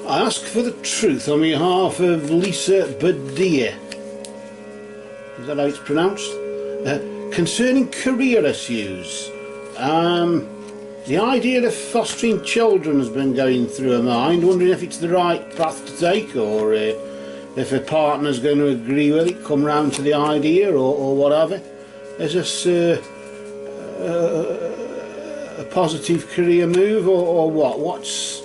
I ask for the truth on behalf of Lisa Badier. Is that how it's pronounced? Concerning career issues. The idea of fostering children has been going through her mind, wondering if it's the right path to take, or if her partner's going to agree with it, come round to the idea, or whatever. Is this a positive career move, or what?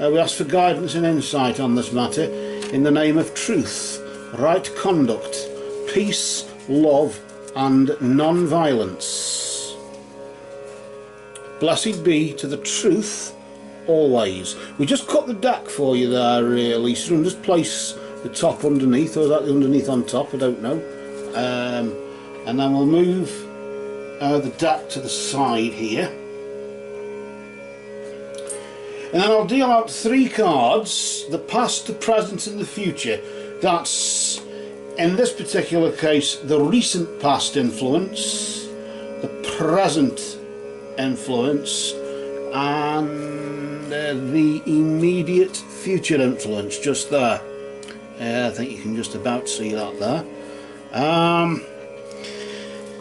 We ask for guidance and insight on this matter in the name of truth, right conduct, peace, love and non-violence. Blessed be to the truth always. We just cut the deck for you there, Lisa, and just place the top underneath, or is that the underneath on top? I don't know. And then we'll move the deck to the side here. And then I'll deal out 3 cards, the past, the present and the future. That's, in this particular case, the recent past influence, the present influence and the immediate future influence, just there. I think you can just about see that there.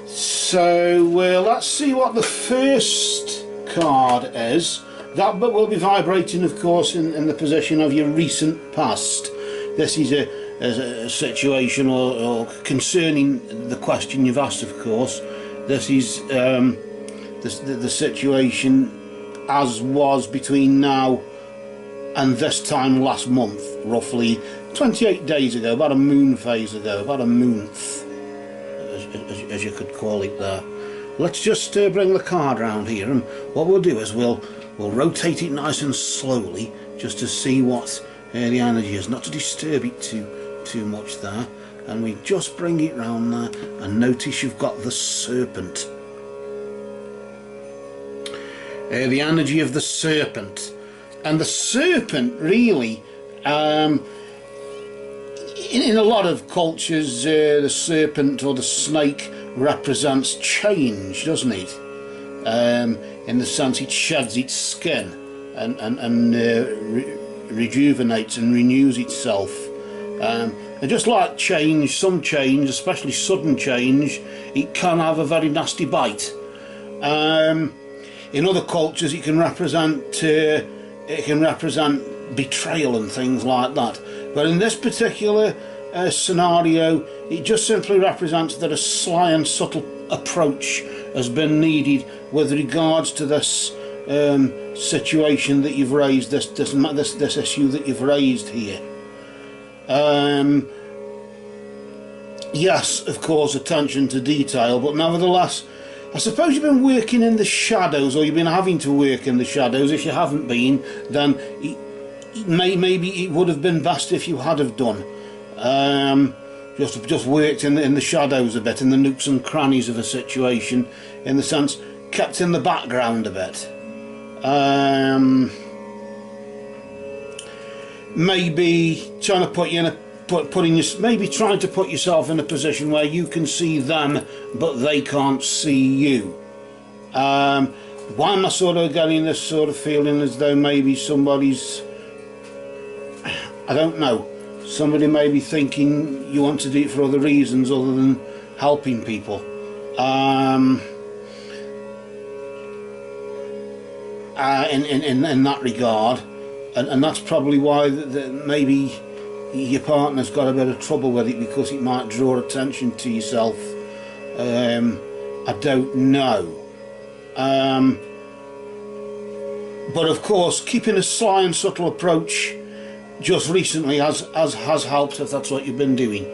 So let's see what the first card is. That bit will be vibrating, of course, in the position of your recent past. This is a situation or concerning the question you've asked, of course. This is the situation as was between now and this time last month, roughly 28 days ago, about a moon phase ago, about a month, as you could call it there. Let's just bring the card round here, and what we'll do is we'll rotate it nice and slowly, just to see what the energy is, not to disturb it too much there. And we just bring it round there, and notice you've got the serpent. The energy of the serpent. And the serpent really, in a lot of cultures, the serpent or the snake represents change, doesn't it? In the sense it sheds its skin and rejuvenates and renews itself. And just like change, some change, especially sudden change, it can have a very nasty bite. In other cultures it can represent betrayal and things like that. But in this particular scenario, it just simply represents that a sly and subtle approach has been needed with regards to this situation that you've raised, this issue that you've raised here. Yes, of course, attention to detail, but nevertheless, I suppose you've been working in the shadows, or you've been having to work in the shadows. If you haven't been, then maybe it would have been best if you had have done. Just worked in the shadows a bit, in the nooks and crannies of a situation, in the sense kept in the background a bit. Maybe trying to put you in maybe trying to put yourself in a position where you can see them but they can't see you. Why am I sort of getting this sort of feeling as though maybe somebody's, I don't know, somebody may be thinking you want to do it for other reasons other than helping people. In that regard, and that's probably why maybe your partner's got a bit of trouble with it, because it might draw attention to yourself. I don't know. But of course, keeping a sly and subtle approach just recently has helped, if that's what you've been doing.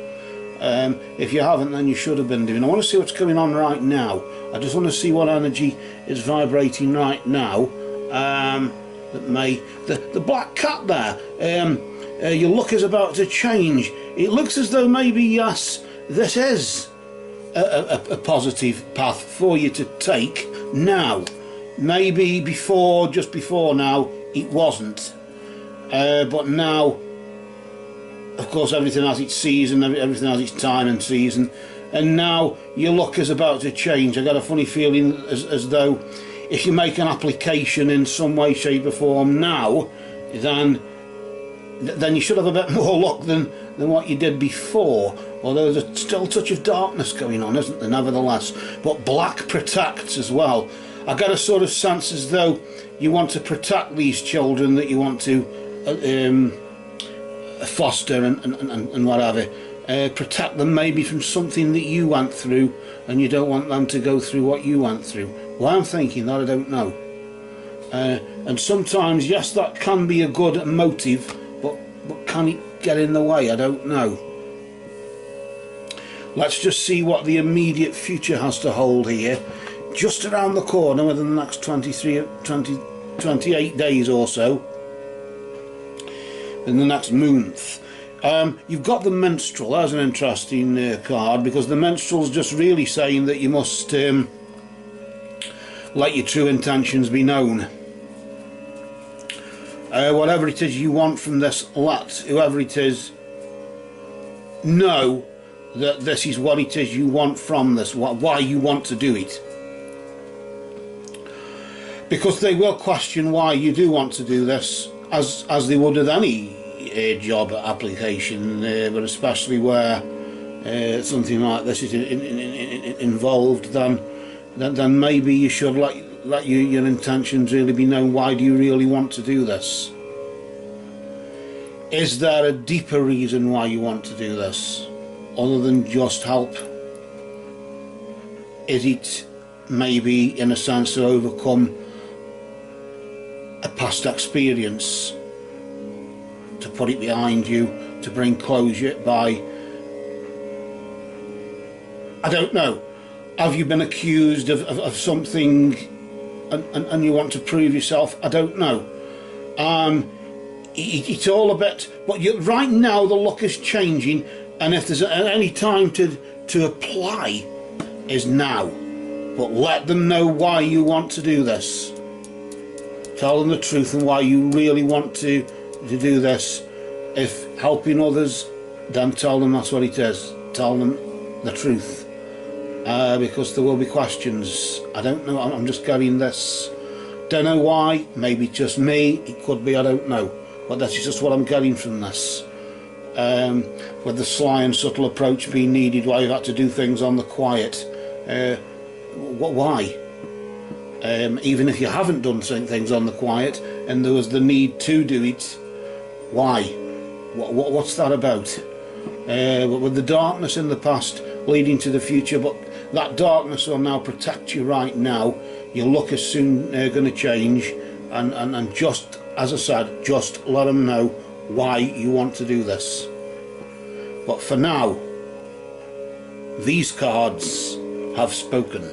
If you haven't, then you should have been doing. I want to see what's going on right now. I just want to see what energy is vibrating right now. That may, the black cat there, your luck is about to change. It looks as though maybe, yes, this is a positive path for you to take now. Maybe before, just before now, it wasn't. But now, of course, everything has its season, everything has its time and season, and now your luck is about to change. I got a funny feeling as though if you make an application in some way, shape or form now, then then you should have a bit more luck than what you did before. Although there's still a touch of darkness going on, isn't there, nevertheless. But black protects as well. I get a sort of sense as though you want to protect these children that you want to foster and whatever. Protect them maybe from something that you went through, and you don't want them to go through what you went through. Why I'm thinking that, I don't know. And sometimes, yes, that can be a good motive, but can it get in the way? I don't know. Let's just see what the immediate future has to hold here. Just around the corner within the next 28 days or so, in the next month. You've got the minstrel. That's an interesting card, because the minstrel's just really saying that you must let your true intentions be known. Whatever it is you want from this, let whoever it is know that this is what it is you want from this, why you want to do it. Because they will question why you do want to do this, as they would with any job application, but especially where something like this is involved, then maybe you should let your intentions really be known. Why do you really want to do this? Is there a deeper reason why you want to do this, other than just help? Is it maybe, in a sense, to overcome a past experience, to put it behind you, to bring closure by, I don't know, have you been accused of something and you want to prove yourself? I don't know. It's all a bit, but right now the luck is changing, and if there's any time to apply, is now. But let them know why you want to do this. Tell them the truth and why you really want to do this. If helping others, then tell them that's what it is. Tell them the truth. Because there will be questions. I don't know, I'm just getting this. Don't know why, maybe just me, it could be, I don't know. But that's just what I'm getting from this. With the sly and subtle approach being needed, why you've had to do things on the quiet. Why? Even if you haven't done things on the quiet and there was the need to do it, why? What's that about? But with the darkness in the past leading to the future, but that darkness will now protect you right now. Your luck is soon going to change, and just, as I said, just let them know why you want to do this. But for now, these cards have spoken.